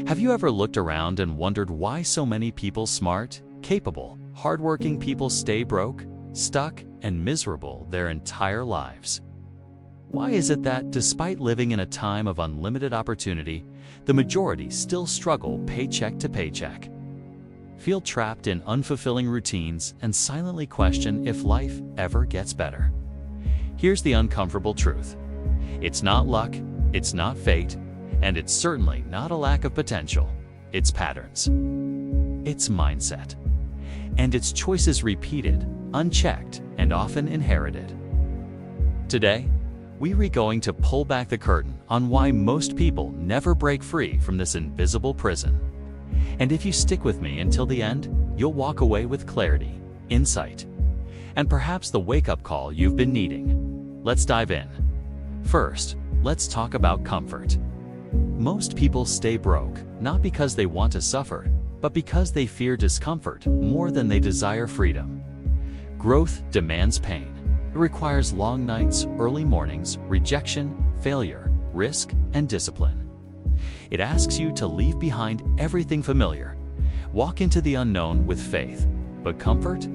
Have you ever looked around and wondered why so many people smart, capable, hardworking people stay broke, stuck, and miserable their entire lives? Why is it that, despite living in a time of unlimited opportunity, the majority still struggle paycheck to paycheck? Feel trapped in unfulfilling routines and silently question if life ever gets better? Here's the uncomfortable truth. It's not luck, it's not fate, and it's certainly not a lack of potential. It's patterns. It's mindset. And it's choices repeated, unchecked, and often inherited. Today, we're going to pull back the curtain on why most people never break free from this invisible prison. And if you stick with me until the end, you'll walk away with clarity, insight, and perhaps the wake-up call you've been needing. Let's dive in. First, let's talk about comfort. Most people stay broke, not because they want to suffer, but because they fear discomfort more than they desire freedom. Growth demands pain. It requires long nights, early mornings, rejection, failure, risk, and discipline. It asks you to leave behind everything familiar, walk into the unknown with faith. But comfort?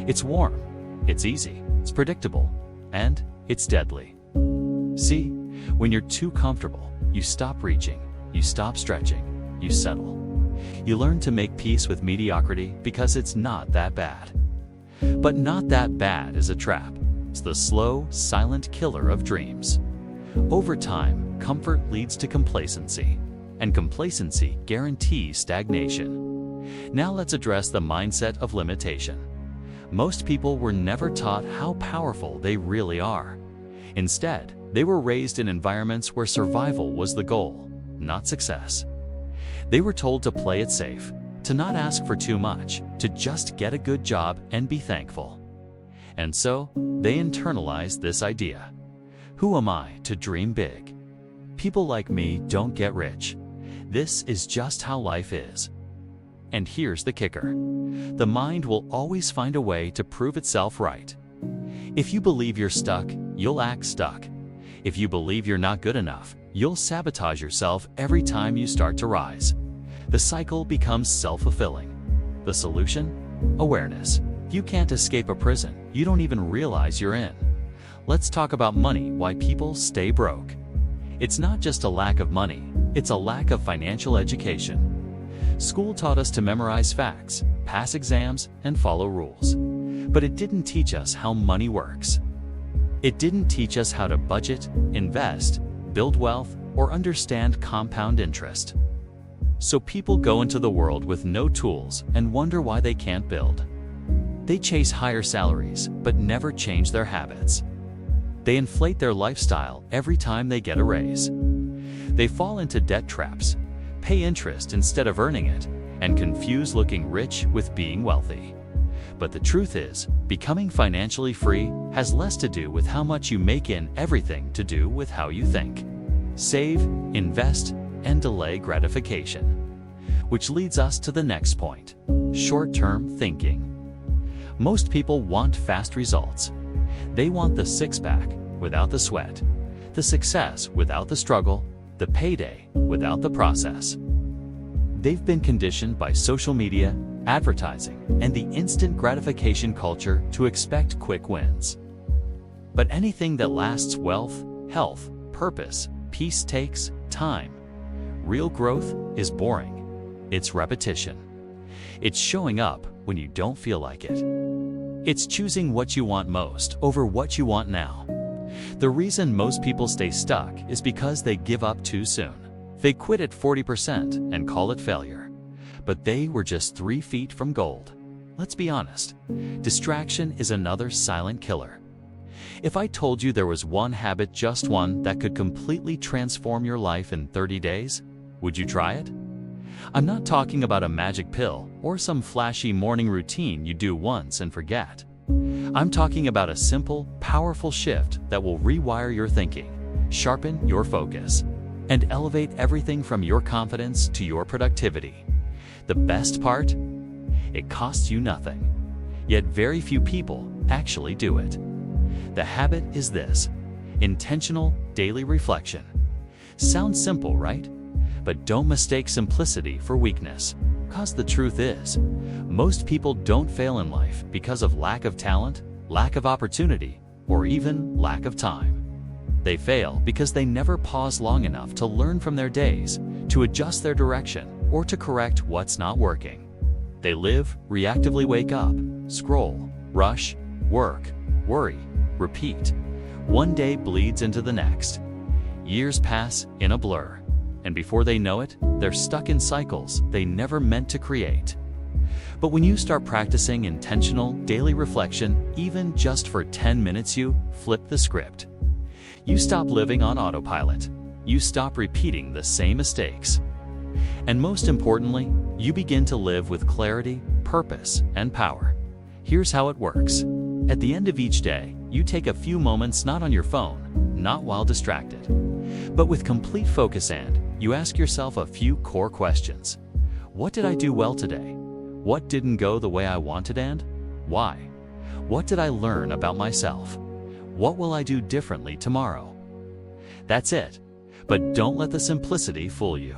It's warm, it's easy, it's predictable, and it's deadly. See, when you're too comfortable, you stop reaching, you stop stretching, you settle. You learn to make peace with mediocrity because it's not that bad. But not that bad is a trap. It's the slow, silent killer of dreams. Over time, comfort leads to complacency, and complacency guarantees stagnation. Now let's address the mindset of limitation. Most people were never taught how powerful they really are. Instead, they were raised in environments where survival was the goal, not success. They were told to play it safe, to not ask for too much, to just get a good job and be thankful. And so, they internalized this idea. Who am I to dream big? People like me don't get rich. This is just how life is. And here's the kicker. The mind will always find a way to prove itself right. If you believe you're stuck, you'll act stuck. If you believe you're not good enough, you'll sabotage yourself every time you start to rise. The cycle becomes self-fulfilling. The solution? Awareness. You can't escape a prison you don't even realize you're in. Let's talk about money, why people stay broke. It's not just a lack of money, it's a lack of financial education. School taught us to memorize facts, pass exams, and follow rules. But it didn't teach us how money works. It didn't teach us how to budget, invest, build wealth, or understand compound interest. So people go into the world with no tools and wonder why they can't build. They chase higher salaries, but never change their habits. They inflate their lifestyle every time they get a raise. They fall into debt traps, pay interest instead of earning it, and confuse looking rich with being wealthy. But the truth is, becoming financially free has less to do with how much you make and everything to do with how you think. Save, invest, and delay gratification. Which leads us to the next point: short-term thinking. Most people want fast results. They want the six-pack without the sweat, the success without the struggle, the payday without the process. They've been conditioned by social media, advertising, and the instant gratification culture to expect quick wins. But anything that lasts, wealth, health, purpose, peace, takes time. Real growth is boring. It's repetition. It's showing up when you don't feel like it. It's choosing what you want most over what you want now. The reason most people stay stuck is because they give up too soon. They quit at 40% and call it failure. But they were just 3 feet from gold. Let's be honest. Distraction is another silent killer. If I told you there was one habit, just one, that could completely transform your life in 30 days, would you try it? I'm not talking about a magic pill or some flashy morning routine you do once and forget. I'm talking about a simple, powerful shift that will rewire your thinking, sharpen your focus, and elevate everything from your confidence to your productivity. The best part? It costs you nothing. Yet very few people actually do it. The habit is this: intentional daily reflection. Sounds simple, right? But don't mistake simplicity for weakness, because the truth is, most people don't fail in life because of lack of talent, lack of opportunity, or even lack of time. They fail because they never pause long enough to learn from their days, to adjust their direction, or to correct what's not working. They live, reactively wake up, scroll, rush, work, worry, repeat. One day bleeds into the next. Years pass in a blur, and before they know it, they're stuck in cycles they never meant to create. But when you start practicing intentional daily reflection, even just for 10 minutes, you flip the script. You stop living on autopilot. You stop repeating the same mistakes. And most importantly, you begin to live with clarity, purpose, and power. Here's how it works. At the end of each day, you take a few moments not on your phone, not while distracted, but with complete focus, and you ask yourself a few core questions. What did I do well today? What didn't go the way I wanted, and why? What did I learn about myself? What will I do differently tomorrow? That's it. But don't let the simplicity fool you.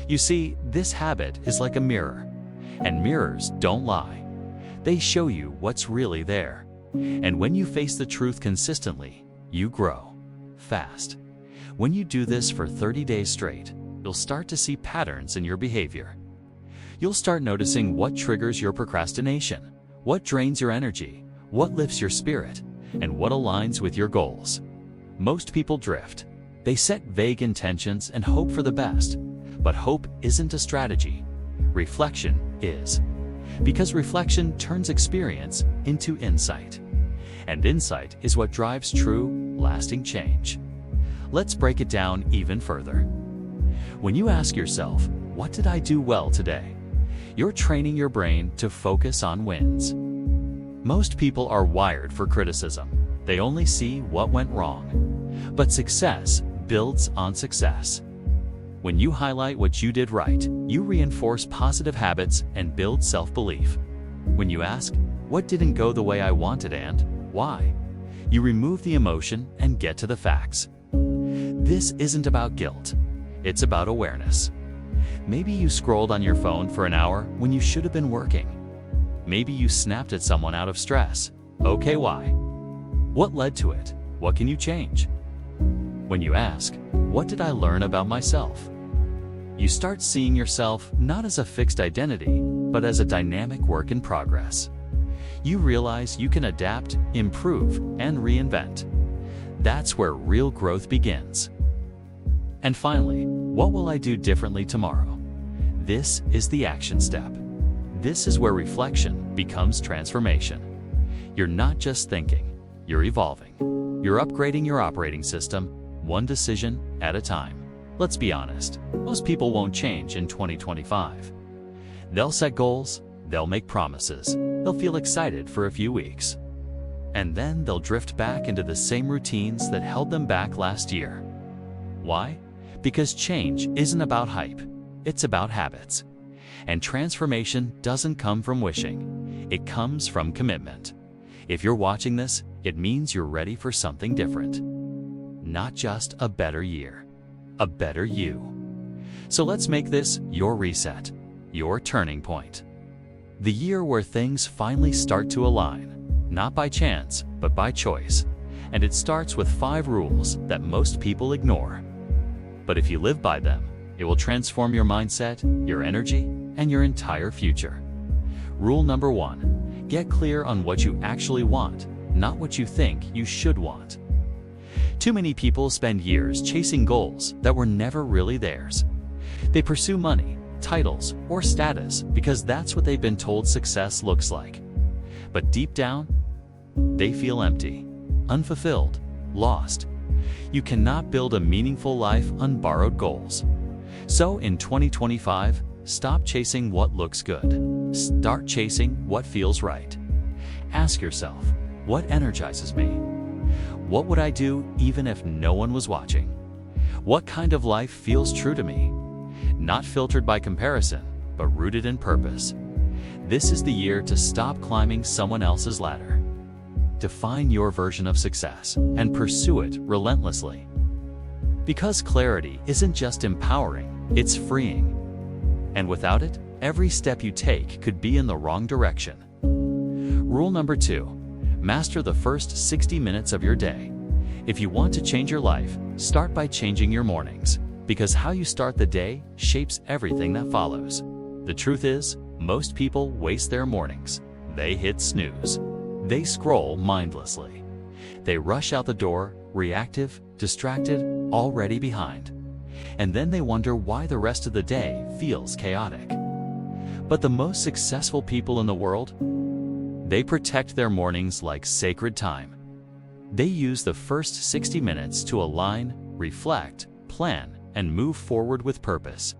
You see, this habit is like a mirror, and mirrors don't lie. They show you what's really there. And when you face the truth consistently, you grow fast. When you do this for 30 days straight, you'll start to see patterns in your behavior. You'll start noticing what triggers your procrastination, what drains your energy, what lifts your spirit, and what aligns with your goals. Most people drift. They set vague intentions and hope for the best. But hope isn't a strategy. Reflection is. Because reflection turns experience into insight. And insight is what drives true, lasting change. Let's break it down even further. When you ask yourself, what did I do well today? You're training your brain to focus on wins. Most people are wired for criticism. They only see what went wrong. But success builds on success. When you highlight what you did right, you reinforce positive habits and build self-belief. When you ask, what didn't go the way I wanted, and why? You remove the emotion and get to the facts. This isn't about guilt. It's about awareness. Maybe you scrolled on your phone for an hour when you should have been working. Maybe you snapped at someone out of stress. Okay, why? What led to it? What can you change? When you ask, what did I learn about myself? You start seeing yourself not as a fixed identity, but as a dynamic work in progress. You realize you can adapt, improve, and reinvent. That's where real growth begins. And finally, what will I do differently tomorrow? This is the action step. This is where reflection becomes transformation. You're not just thinking, you're evolving. You're upgrading your operating system, one decision at a time. Let's be honest, most people won't change in 2025. They'll set goals, they'll make promises, they'll feel excited for a few weeks. And then they'll drift back into the same routines that held them back last year. Why? Because change isn't about hype, it's about habits. And transformation doesn't come from wishing, it comes from commitment. If you're watching this, it means you're ready for something different. Not just a better year, a better you. So let's make this your reset, your turning point. The year where things finally start to align, not by chance, but by choice. And it starts with 5 rules that most people ignore. But if you live by them, it will transform your mindset, your energy, and your entire future. Rule number 1, get clear on what you actually want, not what you think you should want. Too many people spend years chasing goals that were never really theirs. They pursue money, titles, or status because that's what they've been told success looks like. But deep down, they feel empty, unfulfilled, lost. You cannot build a meaningful life on borrowed goals. So in 2025, stop chasing what looks good. Start chasing what feels right. Ask yourself, what energizes me? What would I do even if no one was watching? What kind of life feels true to me? Not filtered by comparison, but rooted in purpose. This is the year to stop climbing someone else's ladder. Define your version of success and pursue it relentlessly. Because clarity isn't just empowering, It's freeing. And without it, every step you take could be in the wrong direction. Rule number 2, master the first 60 minutes of your day. If you want to change your life, start by changing your mornings, because how you start the day shapes everything that follows. The truth is, most people waste their mornings. They hit snooze. They scroll mindlessly. They rush out the door, reactive, distracted, already behind. And then they wonder why the rest of the day feels chaotic. But the most successful people in the world, they protect their mornings like sacred time. They use the first 60 minutes to align, reflect, plan, and move forward with purpose.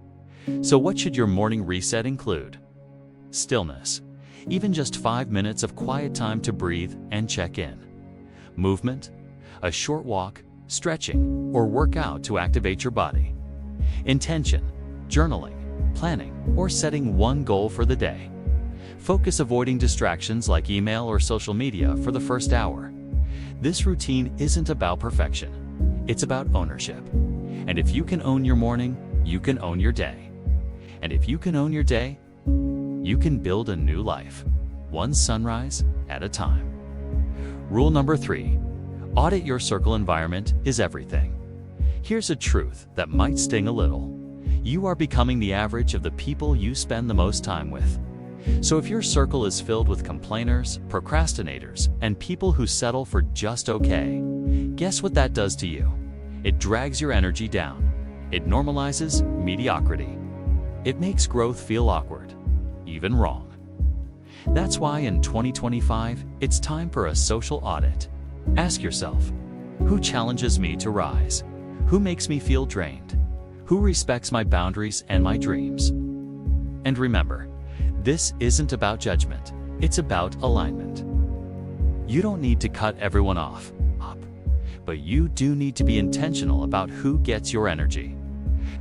So what should your morning reset include? Stillness. Even just 5 minutes of quiet time to breathe and check in. Movement. A short walk, stretching, or workout to activate your body. Intention. Journaling, planning, or setting one goal for the day. Focus avoiding distractions like email or social media for the first hour. This routine isn't about perfection. It's about ownership. And if you can own your morning, you can own your day. And if you can own your day, you can build a new life, one sunrise at a time. Rule number 3, audit your circle. Environment is everything. Here's a truth that might sting a little. You are becoming the average of the people you spend the most time with. So if your circle is filled with complainers, procrastinators, and people who settle for just okay, guess what that does to you? It drags your energy down. It normalizes mediocrity. It makes growth feel awkward, even wrong. That's why in 2025, it's time for a social audit. Ask yourself, who challenges me to rise? Who makes me feel drained? Who respects my boundaries and my dreams? And remember, this isn't about judgment, it's about alignment. You don't need to cut everyone off, but you do need to be intentional about who gets your energy.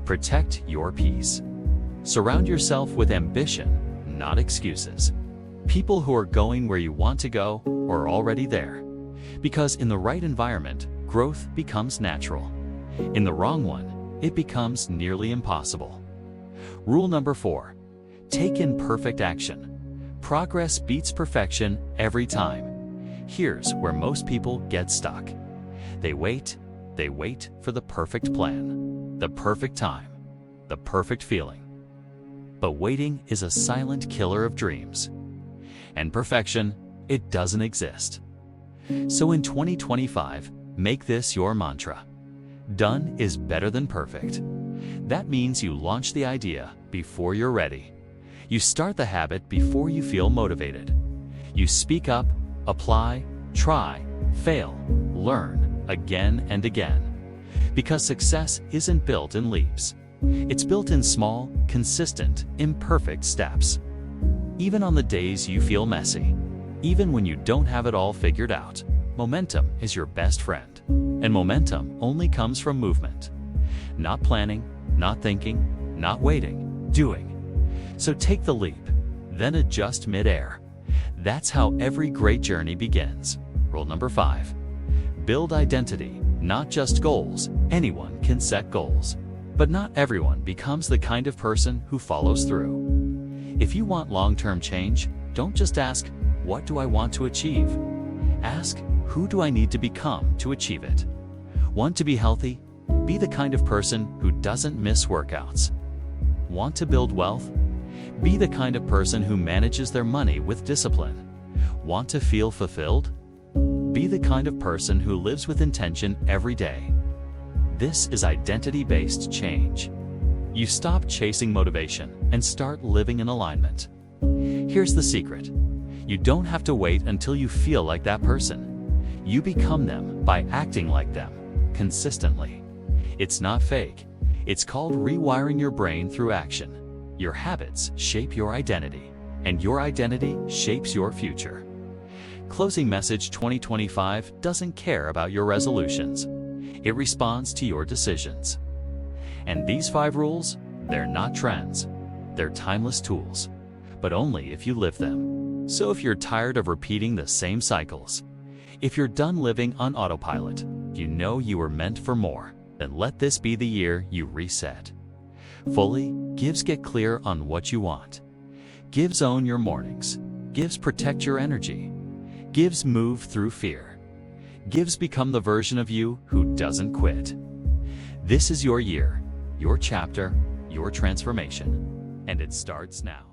Protect your peace. Surround yourself with ambition, not excuses. People who are going where you want to go or are already there. Because in the right environment, growth becomes natural. In the wrong one, it becomes nearly impossible. Rule number 4, take imperfect action. Progress beats perfection every time. Here's where most people get stuck. They wait for the perfect plan, the perfect time, the perfect feeling. But waiting is a silent killer of dreams. And perfection, it doesn't exist. So in 2025, make this your mantra. Done is better than perfect. That means you launch the idea before you're ready. You start the habit before you feel motivated. You speak up, apply, try, fail, learn again and again. Because success isn't built in leaps. It's built in small, consistent, imperfect steps. Even on the days you feel messy, even when you don't have it all figured out, momentum is your best friend. And momentum only comes from movement. Not planning, not thinking, not waiting, doing. So take the leap, then adjust mid-air. That's how every great journey begins. Rule number 5, build identity, not just goals. Anyone can set goals, but not everyone becomes the kind of person who follows through. If you want long-term change, don't just ask, what do I want to achieve? Ask, who do I need to become to achieve it? Want to be healthy? Be the kind of person who doesn't miss workouts. Want to build wealth? Be the kind of person who manages their money with discipline. Want to feel fulfilled? Be the kind of person who lives with intention every day. This is identity-based change. You stop chasing motivation and start living in alignment. Here's the secret. You don't have to wait until you feel like that person. You become them by acting like them, consistently. It's not fake. It's called rewiring your brain through action. Your habits shape your identity, and your identity shapes your future. Closing message: 2025 doesn't care about your resolutions. It responds to your decisions. And these 5 rules, they're not trends. They're timeless tools, but only if you live them. So if you're tired of repeating the same cycles, if you're done living on autopilot, you know you were meant for more, then let this be the year you reset. Fully, gives get clear on what you want. Gives own your mornings. Gives protect your energy. Gives move through fear. Gives become the version of you who doesn't quit. This is your year, your chapter, your transformation, and it starts now.